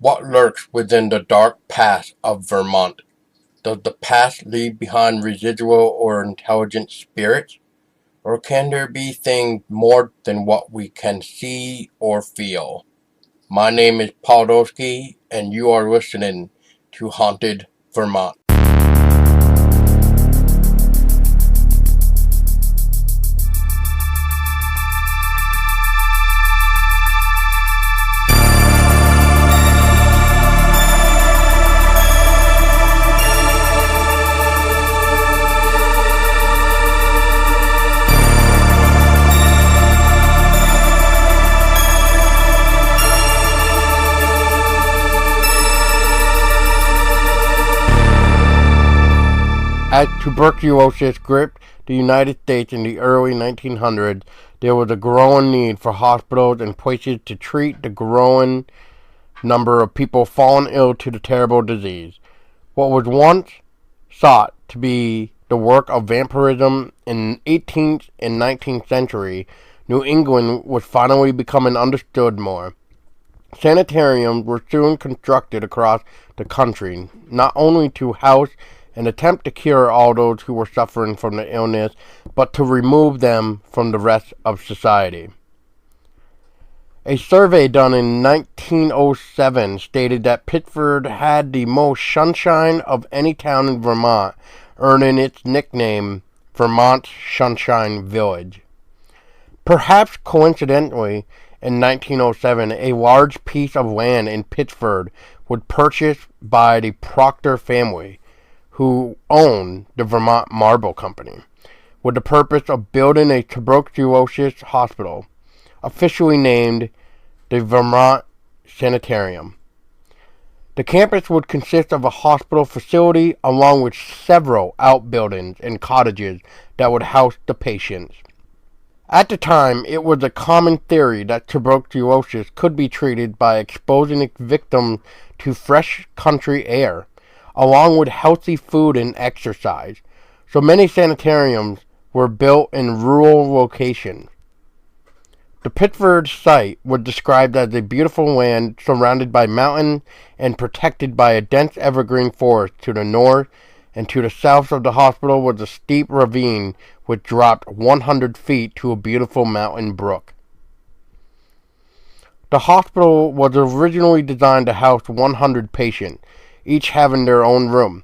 What lurks within the dark past of Vermont? Does the past leave behind residual or intelligent spirits? Or can there be things more than what we can see or feel? My name is Paul Dulski, and you are listening to Haunted Vermont. As tuberculosis gripped the United States in the early 1900s, there was a growing need for hospitals and places to treat the growing number of people falling ill to the terrible disease. What was once thought to be the work of vampirism in the 18th and 19th century, New England was finally becoming understood more. Sanitariums were soon constructed across the country, not only to house and attempt to cure all those who were suffering from the illness, but to remove them from the rest of society. A survey done in 1907 stated that Pittsford had the most sunshine of any town in Vermont, earning its nickname Vermont Sunshine Village. Perhaps coincidentally, in 1907, a large piece of land in Pittsford was purchased by the Proctor family, who owned the Vermont Marble Company, with the purpose of building a tuberculosis hospital, officially named the Vermont Sanitorium. The campus would consist of a hospital facility along with several outbuildings and cottages that would house the patients. At the time, it was a common theory that tuberculosis could be treated by exposing its victims to fresh country air, along with healthy food and exercise, so many sanitariums were built in rural locations. The Pittsford site was described as a beautiful land surrounded by mountains and protected by a dense evergreen forest to the north, and to the south of the hospital was a steep ravine which dropped 100 feet to a beautiful mountain brook. The hospital was originally designed to house 100 patients, each having their own room.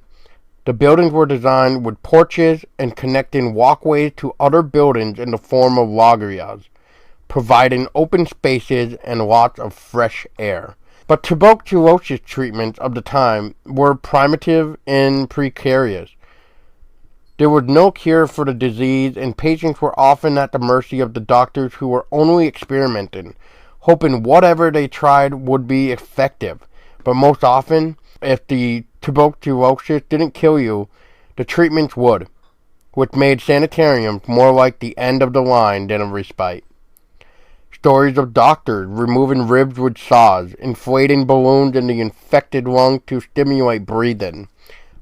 The buildings were designed with porches and connecting walkways to other buildings in the form of loggias, providing open spaces and lots of fresh air. But tuberculosis treatments of the time were primitive and precarious. There was no cure for the disease, and patients were often at the mercy of the doctors who were only experimenting, hoping whatever they tried would be effective. But most often, if the tuberculosis didn't kill you, the treatments would, which made sanitariums more like the end of the line than a respite. Stories of doctors removing ribs with saws, inflating balloons in the infected lung to stimulate breathing,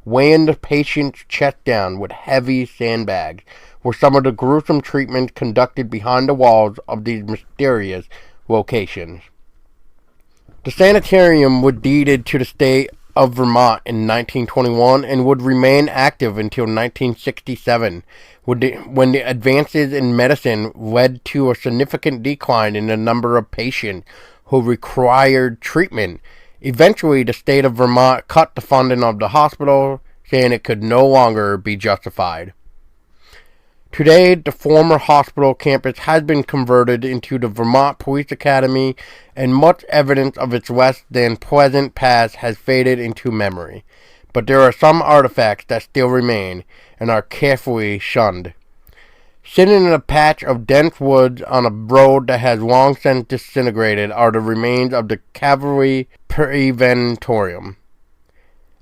weighing the patient's chest down with heavy sandbags, were some of the gruesome treatments conducted behind the walls of these mysterious locations. The sanitarium was deeded to the state of Vermont in 1921 and would remain active until 1967, when the advances in medicine led to a significant decline in the number of patients who required treatment. Eventually, the state of Vermont cut the funding of the hospital, saying it could no longer be justified. Today, the former hospital campus has been converted into the Vermont Police Academy, and much evidence of its less than pleasant past has faded into memory. But there are some artifacts that still remain and are carefully shunned. Sitting in a patch of dense woods on a road that has long since disintegrated are the remains of the Caverly Preventorium,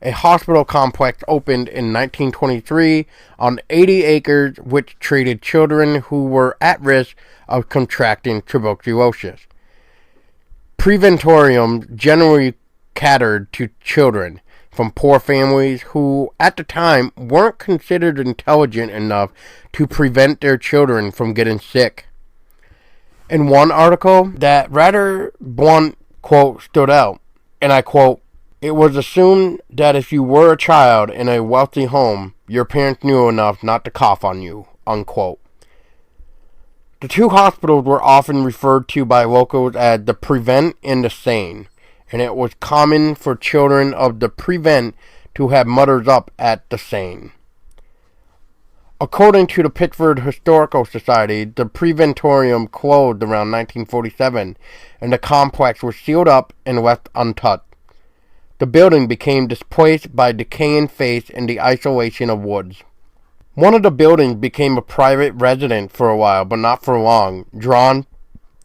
a hospital complex opened in 1923 on 80 acres which treated children who were at risk of contracting tuberculosis. Preventoriums generally catered to children from poor families who, at the time, weren't considered intelligent enough to prevent their children from getting sick. In one article, that rather blunt quote stood out. And I quote, "It was assumed that if you were a child in a wealthy home, your parents knew enough not to cough on you," unquote. The two hospitals were often referred to by locals as the Prevent and the Sane, and it was common for children of the Prevent to have mothers up at the Sane. According to the Pittsford Historical Society, the Preventorium closed around 1947, and the complex was sealed up and left untouched. The building became displaced by decaying face and the isolation of woods. One of the buildings became a private residence for a while, but not for long. Drawn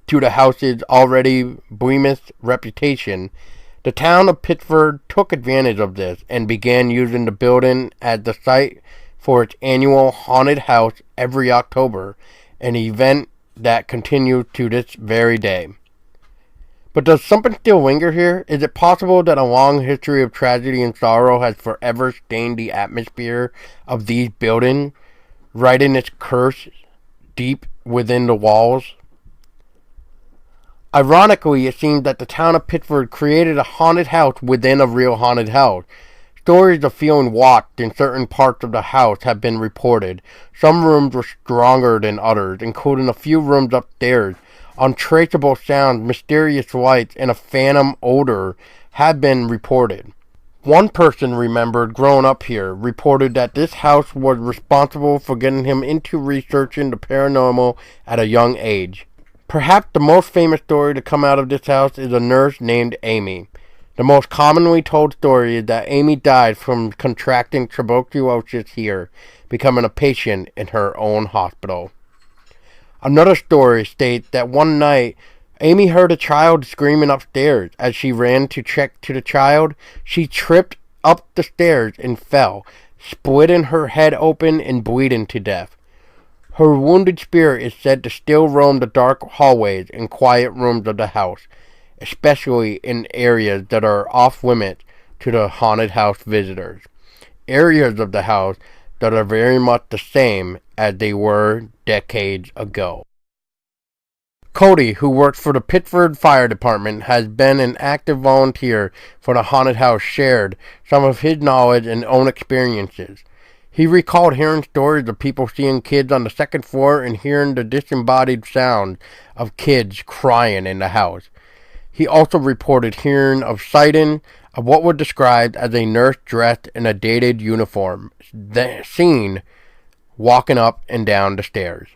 to the house's already blemished reputation, the town of Pittsford took advantage of this and began using the building as the site for its annual haunted house every October, an event that continues to this very day. But does something still linger here? Is it possible that a long history of tragedy and sorrow has forever stained the atmosphere of these buildings, writing its curse deep within the walls? Ironically, it seems that the town of Pittsford created a haunted house within a real haunted house. Stories of feeling watched in certain parts of the house have been reported. Some rooms were stronger than others, including a few rooms upstairs. Untraceable sounds, mysterious lights, and a phantom odor have been reported. One person remembered growing up here reported that this house was responsible for getting him into researching the paranormal at a young age. Perhaps the most famous story to come out of this house is a nurse named Amy. The most commonly told story is that Amy died from contracting tuberculosis here, becoming a patient in her own hospital. Another story states that one night, Amy heard a child screaming upstairs. As she ran to check to the child, she tripped up the stairs and fell, splitting her head open and bleeding to death. Her wounded spirit is said to still roam the dark hallways and quiet rooms of the house, especially in areas that are off-limits to the haunted house visitors. Areas of the house that are very much the same as they were decades ago. Cody, who works for the Pittsford Fire Department, has been an active volunteer for the haunted house, shared some of his knowledge and own experiences. He recalled hearing stories of people seeing kids on the second floor and hearing the disembodied sound of kids crying in the house. He also reported hearing of sighting of what was described as a nurse dressed in a dated uniform, seen walking up and down the stairs.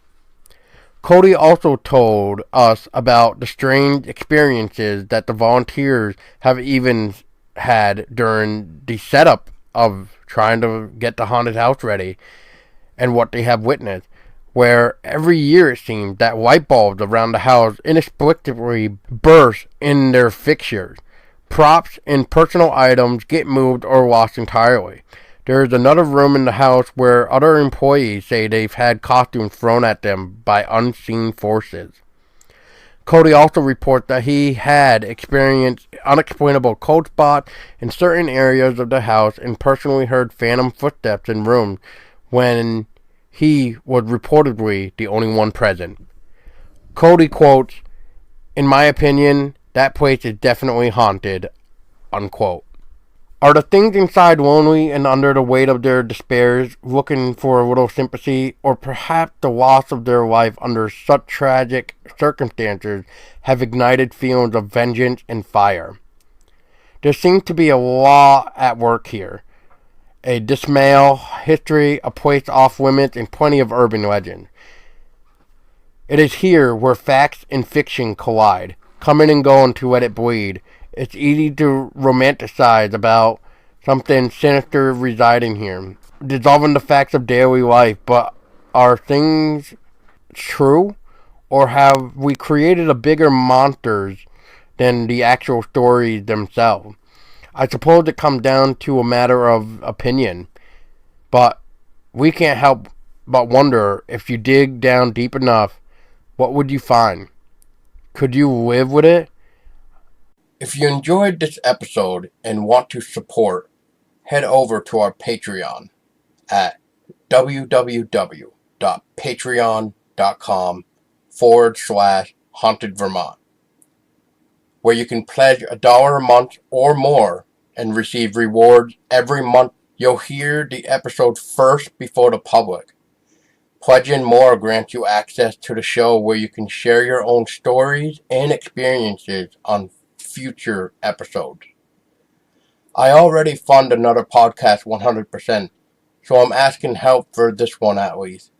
Cody also told us about the strange experiences that the volunteers have even had during the setup of trying to get the haunted house ready, and what they have witnessed, where every year it seems that light bulbs around the house inexplicably burst in their fixtures. Props and personal items get moved or lost entirely. There is another room in the house where other employees say they've had costumes thrown at them by unseen forces. Cody also reports that he had experienced unexplainable cold spots in certain areas of the house and personally heard phantom footsteps in rooms when he was reportedly the only one present. Cody quotes, "In my opinion, that place is definitely haunted," unquote. Are the things inside lonely and under the weight of their despairs, looking for a little sympathy, or perhaps the loss of their life under such tragic circumstances have ignited feelings of vengeance and fire? There seems to be a law at work here. A dismal history, a place off limits, and plenty of urban legend. It is here where facts and fiction collide, coming and going to let it bleed. It's easy to romanticize about something sinister residing here, dissolving the facts of daily life, but are things true? Or have we created a bigger monsters than the actual stories themselves? I suppose it comes down to a matter of opinion, but we can't help but wonder, if you dig down deep enough, what would you find? Could you live with it? If you enjoyed this episode and want to support, head over to our Patreon at www.patreon.com/Haunted Vermont. where you can pledge $1 a month or more and receive rewards every month. You'll hear the episode first before the public. Pledging more grants you access to the show where you can share your own stories and experiences on future episodes. I already fund another podcast 100%, so I'm asking help for this one at least.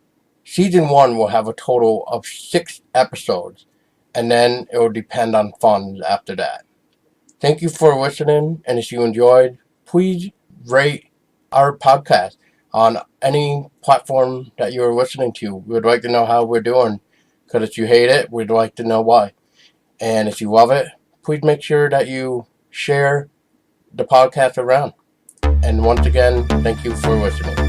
Season 1 will have a total of 6 episodes, and then it will depend on funds after that. Thank you for listening, and if you enjoyed, please rate our podcast on any platform that you're listening to. We would like to know how we're doing, because if you hate it, we'd like to know why. And if you love it, please make sure that you share the podcast around. And once again, thank you for listening.